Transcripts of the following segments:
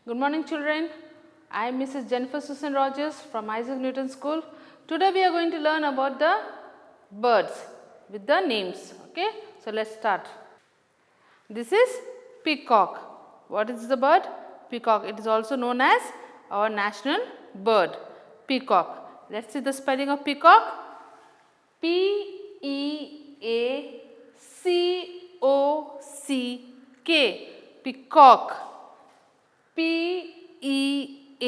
Good morning children. I am Mrs. Jennifer Susan Rogers from Isaac Newton School. Today we are going to learn about the birds with the names. Okay. So, let us start. This is peacock. What is the bird? Peacock. It is also known as our national bird. Peacock. Let us see the spelling of peacock. P-E-A-C-O-C-K. Peacock. P-E-A-C-O-C-K.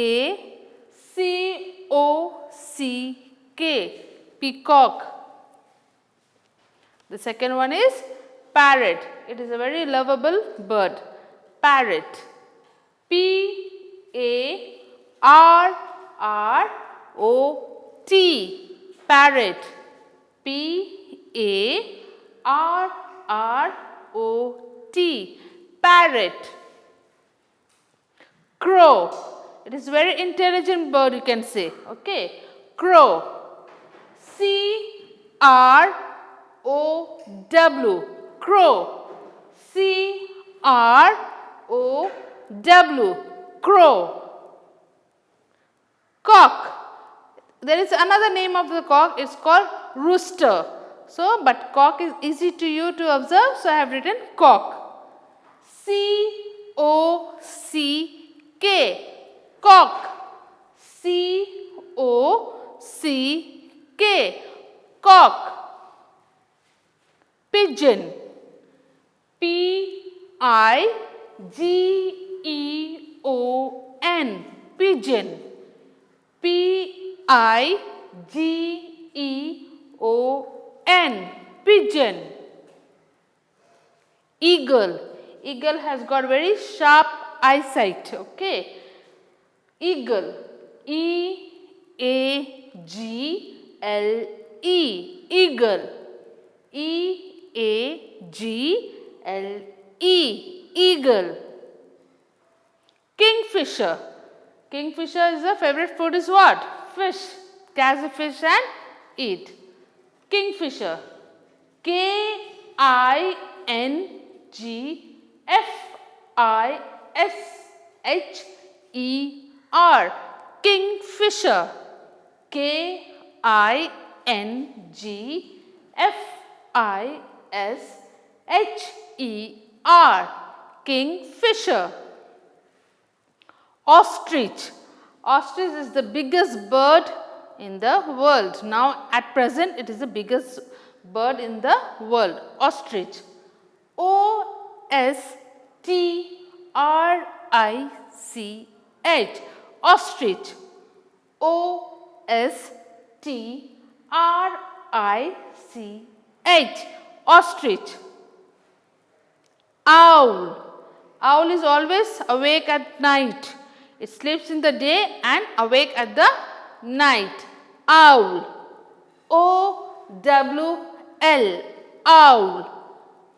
Peacock. The second one is parrot. It is a very lovable bird. Parrot. P-A-R-R-O-T. Parrot. P-A-R-R-O-T. Parrot. Crow. It is very intelligent bird, you can say. Okay. Crow. C-R-O-W. Crow. C-R-O-W. Crow. Cock. There is another name of the cock. It's called rooster. So, but cock is easy to you to observe. So, I have written cock. C-O-C-K. Cock. C-O-C-K. Cock. Pigeon. P-I-G-E-O-N. Pigeon. P-I-G-E-O-N. Pigeon. Eagle. Eagle has got very sharp eyesight. Okay. Eagle. E-A-G-L-E. Eagle. E-A-G-L-E. Eagle. Kingfisher. Kingfisher is a favorite food is what? Fish. Catch a fish and eat. Kingfisher. K-I-N-G-F-I-S-H-E-R. Kingfisher. K-I-N-G-F-I-S-H-E-R. Kingfisher. Ostrich. Ostrich is the biggest bird in the world. Now, at present, it is the biggest bird in the world. Ostrich. O-S-T-R-I-C-H. Ostrich. O-S-T-R-I-C-H. Ostrich. Owl. Owl is always awake at night. It sleeps in the day and awake at the night. Owl. O-W-L. Owl.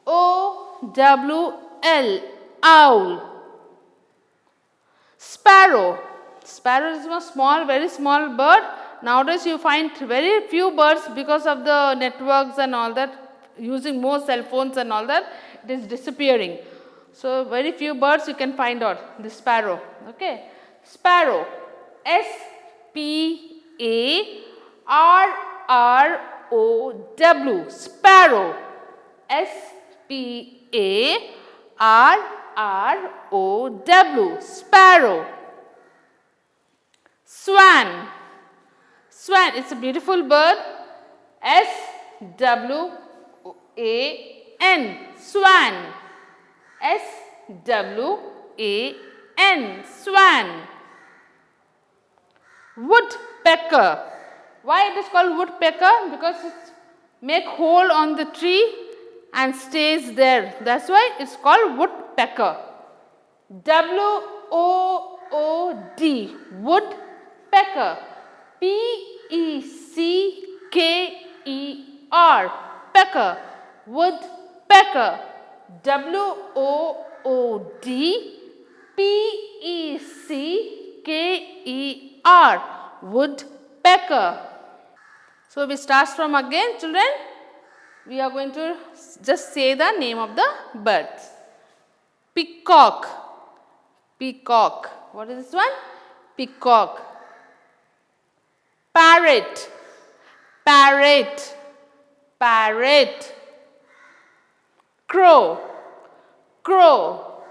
O-W-L. Owl. Sparrow. Sparrow is a small, very small bird. Nowadays you find very few birds because of the networks and all that, using more cell phones and all that, it is disappearing. So, very few birds you can find out, the sparrow. Okay. Sparrow. S-P-A-R-R-O-W. Sparrow. S-P-A-R-R-O-W. Sparrow. Swan. Swan, it's a beautiful bird. S-W-A-N. Swan. S-W-A-N. Swan. Woodpecker. Why it is called woodpecker? Because it make hole on the tree and stays there. That's why it's called woodpecker. W-O-O-D. Woodpecker. P-E-C-K-E-R. Pecker. Woodpecker. W-O-O-D. P-E-C-K-E-R. Woodpecker. So, we start from again, children. We are going to just say the name of the birds. Peacock. Peacock. What is this one? Peacock. Parrot. Parrot. Parrot. Crow. Crow.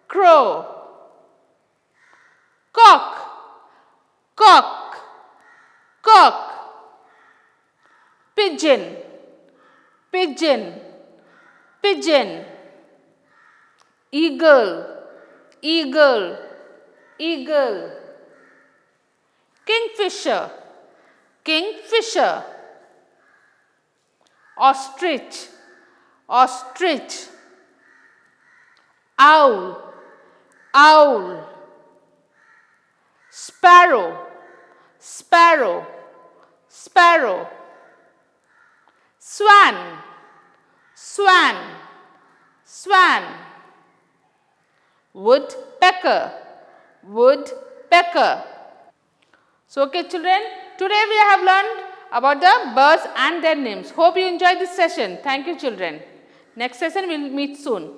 Crow. Cock. Cock. Cock. Pigeon. Pigeon. Pigeon. Eagle. Eagle. Eagle. Kingfisher. Kingfisher. Ostrich. Ostrich. Owl. Owl. Sparrow. Sparrow. Sparrow. Swan. Swan. Swan. Woodpecker. Woodpecker. So, okay children, today we have learned about the birds and their names. Hope you enjoyed this session. Thank you children. Next session we will meet soon.